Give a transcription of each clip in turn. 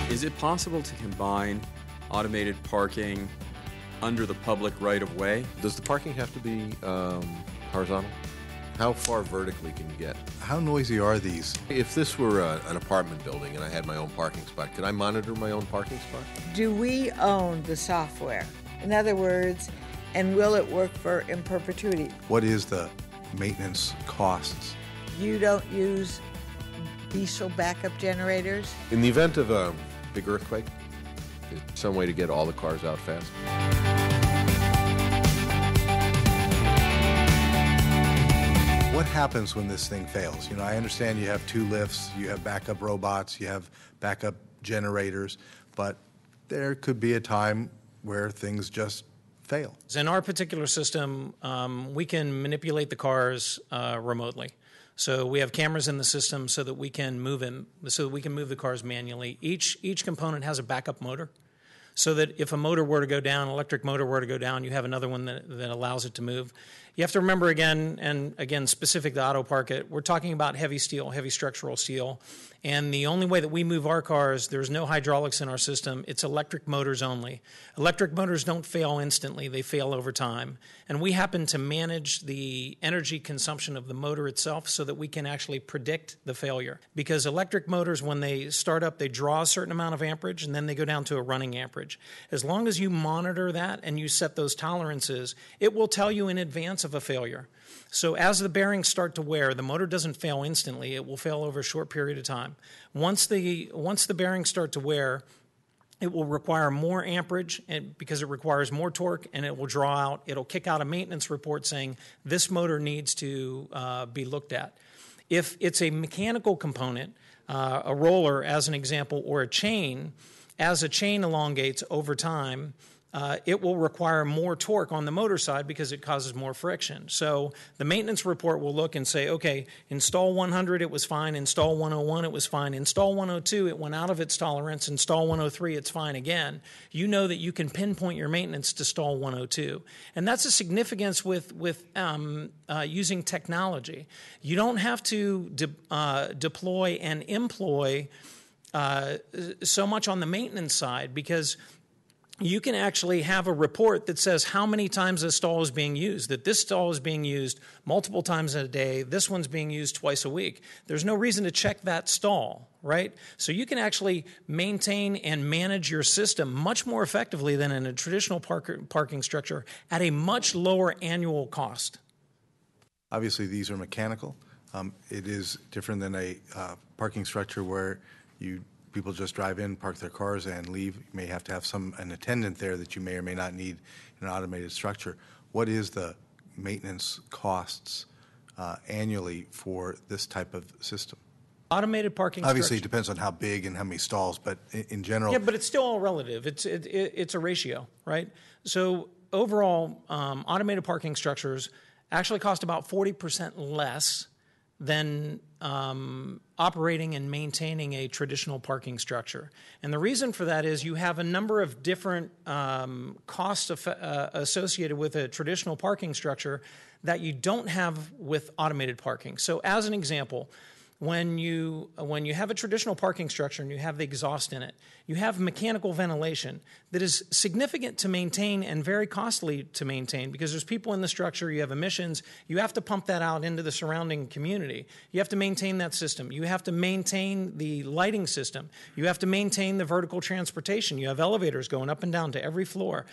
Is it possible to combine automated parking under the public right-of-way? Does the parking have to be horizontal? How far vertically can you get? How noisy are these? If this were an apartment building and I had my own parking spot, could I monitor my own parking spot? Do we own the software? In other words, and will it work in perpetuity? What is the maintenance costs? You don't use diesel backup generators? In the event of a big earthquake, is there some way to get all the cars out fast? What happens when this thing fails? You know, I understand you have 2 lifts, you have backup robots, you have backup generators, but there could be a time where things just fail. In our particular system, we can manipulate the cars remotely. So we have cameras in the system so that we can move the cars manually. Each component has a backup motor, so that if a motor were to go down, electric motor were to go down, you have another one that allows it to move. You have to remember again, specific to AUTOParkit, we're talking about heavy steel, heavy structural steel. And the only way that we move our cars, there's no hydraulics in our system. It's electric motors only. Electric motors don't fail instantly. They fail over time. And we happen to manage the energy consumption of the motor itself so that we can actually predict the failure. Because electric motors, when they start up, they draw a certain amount of amperage, and then they go down to a running amperage. As long as you monitor that and you set those tolerances, it will tell you in advance of a failure. So as the bearings start to wear, the motor doesn't fail instantly. It will fail over a short period of time. Once the bearings start to wear, it will require more amperage because it requires more torque, and it will draw out. It'll kick out a maintenance report saying this motor needs to be looked at. If it's a mechanical component, a roller as an example, or a chain, as a chain elongates over time, it will require more torque on the motor side because it causes more friction. So the maintenance report will look and say, okay, install 100, it was fine. Install 101, it was fine. Install 102, it went out of its tolerance. Install 103, it's fine again. You know that you can pinpoint your maintenance to stall 102. And that's a significance with using technology. You don't have to deploy and employ so much on the maintenance side, because you can actually have a report that says how many times a stall is being used, that this stall is being used multiple times in a day, this one's being used twice a week. There's no reason to check that stall, right? So you can actually maintain and manage your system much more effectively than in a traditional parking structure at a much lower annual cost. Obviously, these are mechanical. It is different than a parking structure where people just drive in, park their cars, and leave. You may have to have an attendant there that you may or may not need in an automated structure. What is the maintenance costs annually for this type of system? Automated parking Obviously, structure. It depends on how big and how many stalls, but in general. Yeah, but it's still all relative. It's a ratio, right? So overall, automated parking structures actually cost about 40% less than operating and maintaining a traditional parking structure. And the reason for that is you have a number of different costs associated with a traditional parking structure that you don't have with automated parking. So as an example, when you have a traditional parking structure and you have the exhaust in it, you have mechanical ventilation that is significant to maintain and very costly to maintain because there's people in the structure, you have emissions, you have to pump that out into the surrounding community. You have to maintain that system. You have to maintain the lighting system. You have to maintain the vertical transportation. You have elevators going up and down to every floor.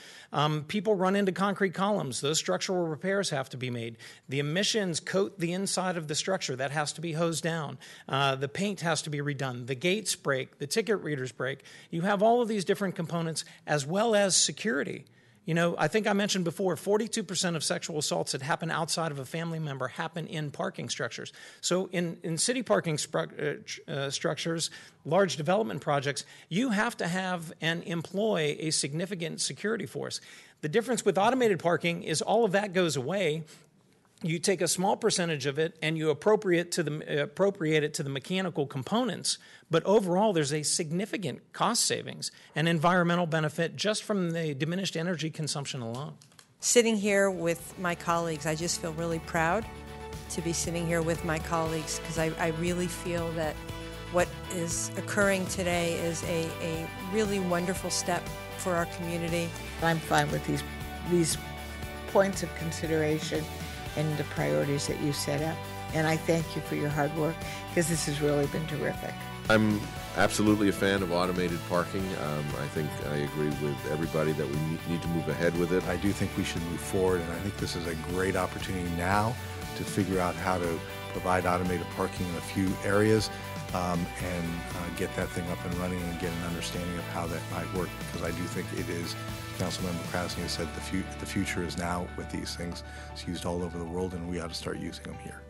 People run into concrete columns. Those structural repairs have to be made. The emissions coat the inside of the structure. That has to be hosed down. The paint has to be redone. The gates break. The ticket readers break. You have all of these different components as well as security. You know, I think I mentioned before, 42% of sexual assaults that happen outside of a family member happen in parking structures. So in city parking structures, large development projects, you have to have and employ a significant security force. The difference with automated parking is all of that goes away. You take a small percentage of it and you appropriate it to the mechanical components, but overall there's a significant cost savings and environmental benefit just from the diminished energy consumption alone. sitting here with my colleagues, I just feel really proud to be sitting here with my colleagues because I really feel that what is occurring today is a really wonderful step for our community. I'm fine with these points of consideration and the priorities that you set up. And I thank you for your hard work because this has really been terrific. I'm absolutely a fan of automated parking. I think I agree with everybody that we need to move ahead with it. I do think we should move forward, and I think this is a great opportunity now to figure out how to provide automated parking in a few areas and get that thing up and running and get an understanding of how that might work, because I do think it is, Councilmember Krasny has said, the future is now with these things. It's used all over the world, and we ought to start using them here.